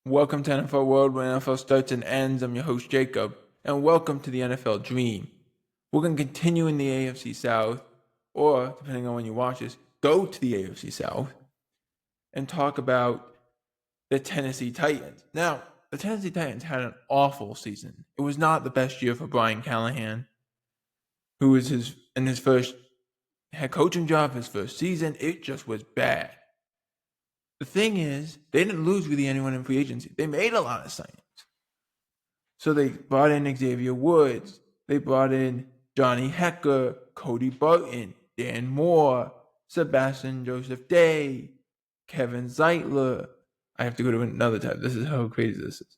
Welcome to NFL World, where NFL starts and ends. I'm your host, Jacob, and welcome to the NFL Dream. We're going to continue in the AFC South, or, depending on when you watch this, go to the AFC South and talk about the Tennessee Titans. Now, the Tennessee Titans had an awful season. It was not the best year for Brian Callahan, who was in his first head coaching job, his first season. It just was bad. The thing is, they didn't lose really anyone in free agency. They made a lot of signings. So they brought in Xavier Woods. They brought in Johnny Hecker, Cody Barton, Dan Moore, Sebastian Joseph Day, Kevin Zeitler. I have to go to another tab. This is how crazy this is.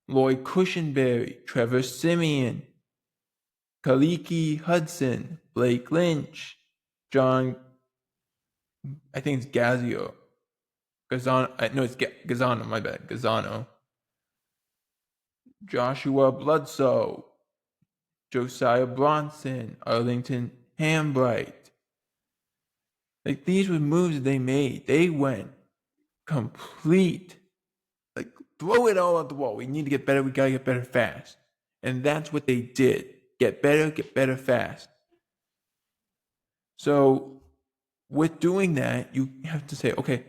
Lloyd Cushenberry, Trevor Simeon, Kaliki Hudson, Blake Lynch, John, I think it's Gazio. Gazzano, no, it's Gazzano, my bad. Gazzano. Joshua Bledsoe, Josiah Bronson, Arlington Hambright. Like, these were moves that they made. They went complete. Like, throw it all at the wall. We need to get better. We got to get better fast. And that's what they did. Get better fast. So with doing that, you have to say, okay,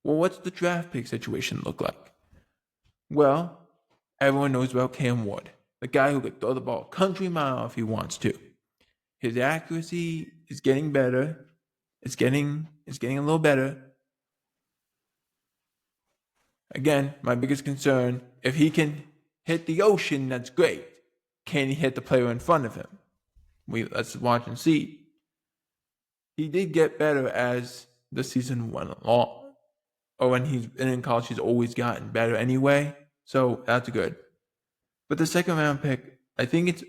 well, what's the draft pick situation look like? Well, everyone knows about Cam Ward, the guy who could throw the ball country mile if he wants to. His accuracy is getting better. It's getting a little better. Again, my biggest concern, if he can hit the ocean, that's great. Can he hit the player in front of him? Let's watch and see. He did get better as the season went along. Or when he's been in college, he's always gotten better anyway. So that's good. But the second round pick, I think it's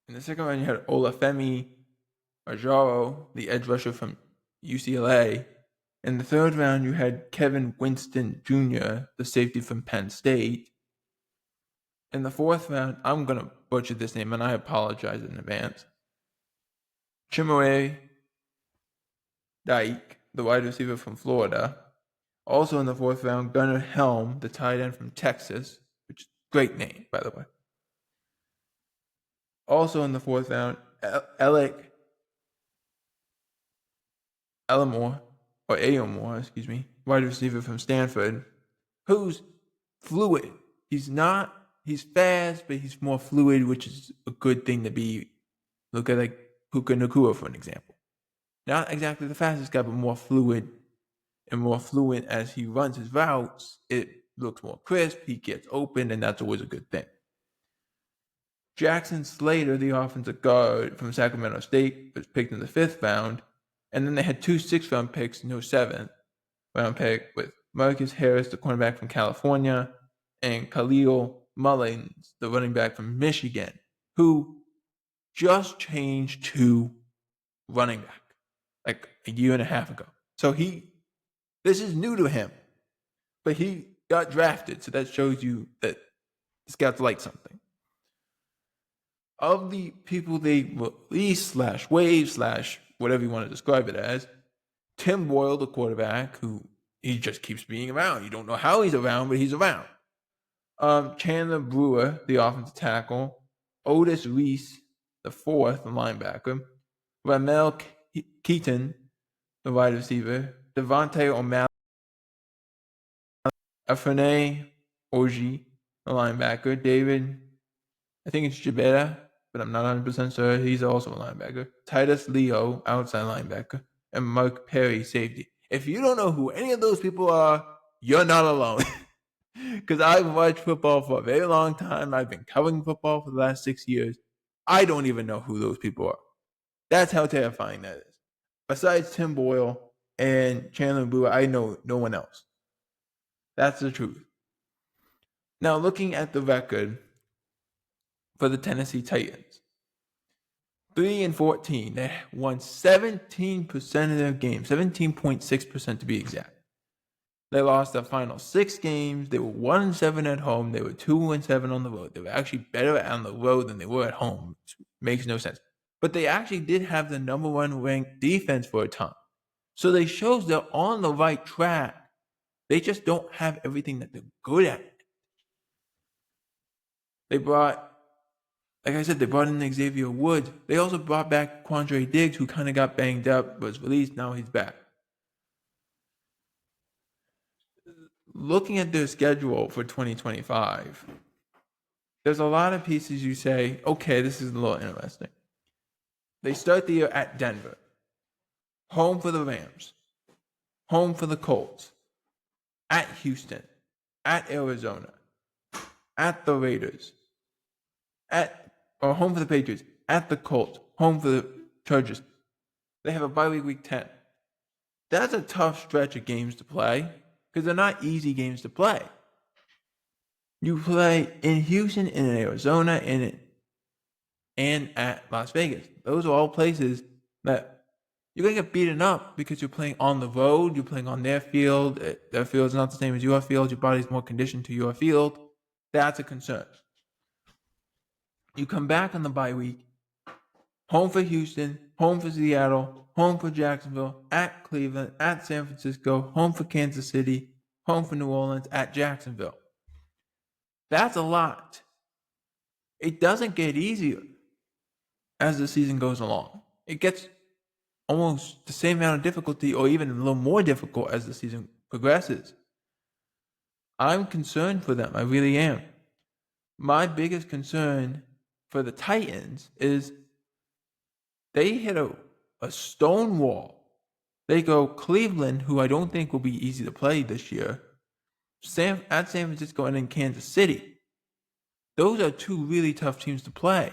in the second round you had Olafemi Ajaro, the edge rusher from UCLA. In the third round, you had Kevin Winston Jr., the safety from Penn State. In the fourth round, I'm going to butcher this name, and I apologize in advance. Chimere Dyke, the wide receiver from Florida. Also in the fourth round, Gunnar Helm, the tight end from Texas, which is a great name, by the way. Also in the fourth round, Alec Elmore, wide receiver from Stanford, who's fluid. He's fast, but he's more fluid, which is a good thing to be. Look at like Puka Nacua, for an example. Not exactly the fastest guy, but more fluid and more fluent as he runs his routes. It looks more crisp. He gets open, and that's always a good thing. Jackson Slater, the offensive guard from Sacramento State, was picked in the fifth round. And then they had 2 6th-round picks, no 7th-round pick with Marcus Harris, the cornerback from California, and Khalil Mullins, the running back from Michigan, who just changed to running back like a year and a half ago. So this is new to him, but he got drafted. So that shows you that the scouts like something. Of the people they released / wave / whatever you want to describe it as, Tim Boyle, the quarterback, who he just keeps being around. You don't know how he's around, but he's around. Chandler Brewer, the offensive tackle. Otis Reese, the fourth, the linebacker. Ramel Keaton, the wide receiver. Devontae O'Malley. Afene Oji, the linebacker. David, I think it's Jabera, but I'm not 100% sure. He's also a linebacker. Titus Leo, outside linebacker. And Mark Perry, safety. If you don't know who any of those people are, you're not alone. Because I've watched football for a very long time. I've been covering football for the last 6 years. I don't even know who those people are. That's how terrifying that is. Besides Tim Boyle and Chandler Brewer, I know no one else. That's the truth. Now, looking at the record for the Tennessee Titans, 3-14. They won 17% of their games, 17.6% to be exact. They lost their final 6 games. They were 1-7 at home. They were 2-7 on the road. They were actually better on the road than they were at home, which makes no sense. But they actually did have the number 1 ranked defense for a time. So they shows they're on the right track. They just don't have everything that they're good at. They brought, like I said, they brought in Xavier Woods. They also brought back Quandre Diggs, who kind of got banged up, was released. Now he's back. Looking at their schedule for 2025, there's a lot of pieces you say, okay, this is a little interesting. They start the year at Denver, home for the Rams, home for the Colts, at Houston, at Arizona, at the Raiders, home for the Patriots, at the Colts, home for the Chargers. They have a bye week 10. That's a tough stretch of games to play because they're not easy games to play. You play in Houston, in Arizona, and at Las Vegas. Those are all places that you're going to get beaten up because you're playing on the road. You're playing on their field. Their field's not the same as your field. Your body's more conditioned to your field. That's a concern. You come back on the bye week, home for Houston, home for Seattle, home for Jacksonville, at Cleveland, at San Francisco, home for Kansas City, home for New Orleans, at Jacksonville. That's a lot. It doesn't get easier as the season goes along. It gets almost the same amount of difficulty or even a little more difficult as the season progresses. I'm concerned for them. I really am. My biggest concern for the Titans is they hit a stone wall. They go Cleveland, who I don't think will be easy to play this year, at San Francisco, and then Kansas City. Those are two really tough teams to play.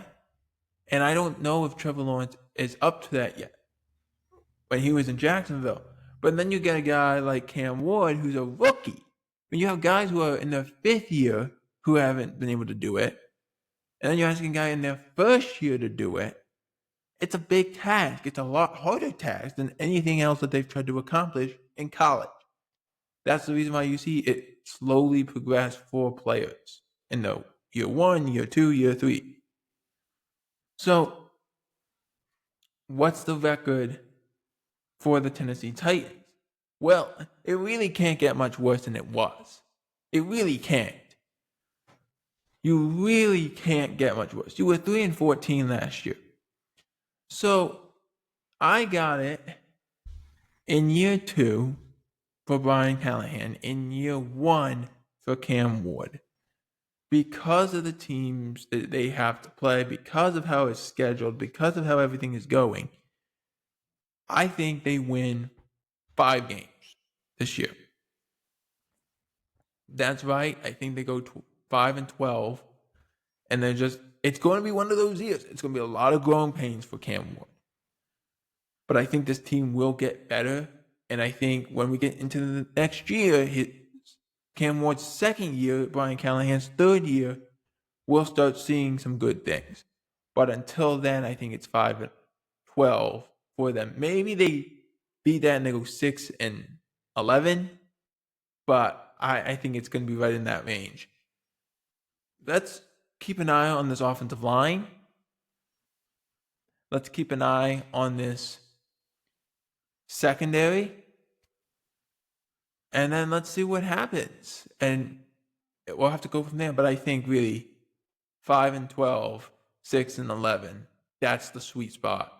And I don't know if Trevor Lawrence is up to that yet when he was in Jacksonville. But then you get a guy like Cam Ward, who's a rookie. When you have guys who are in their fifth year who haven't been able to do it, and then you're asking a guy in their first year to do it, it's a big task. It's a lot harder task than anything else that they've tried to accomplish in college. That's the reason why you see it slowly progress for players in the year 1, year 2, year 3. So, what's the record for the Tennessee Titans? Well, it really can't get much worse than it was. It really can't. You really can't get much worse. You were 3-14 last year. So, I got it in year 2 for Brian Callahan, in year 1 for Cam Ward. Because of the teams that they have to play, because of how it's scheduled, because of how everything is going, I think they win 5 games this year. That's right. I think they go 5-12, and it's going to be one of those years. It's going to be a lot of growing pains for Cam Ward. But I think this team will get better, and I think when we get into the next year, Cam Ward's second year, Brian Callahan's third year, we'll start seeing some good things. But until then, I think it's 5-12 for them. Maybe they beat that and they go 6-11, but I think it's going to be right in that range. Let's keep an eye on this offensive line. Let's keep an eye on this secondary. And then let's see what happens. And we'll have to go from there. But I think really 5-12, 6-11, that's the sweet spot,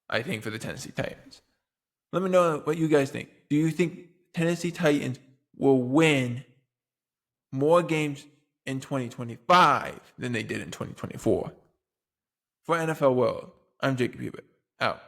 I think, for the Tennessee Titans. Let me know what you guys think. Do you think Tennessee Titans will win more games in 2025 than they did in 2024? For NFL World, I'm Jacob Hubert. Out.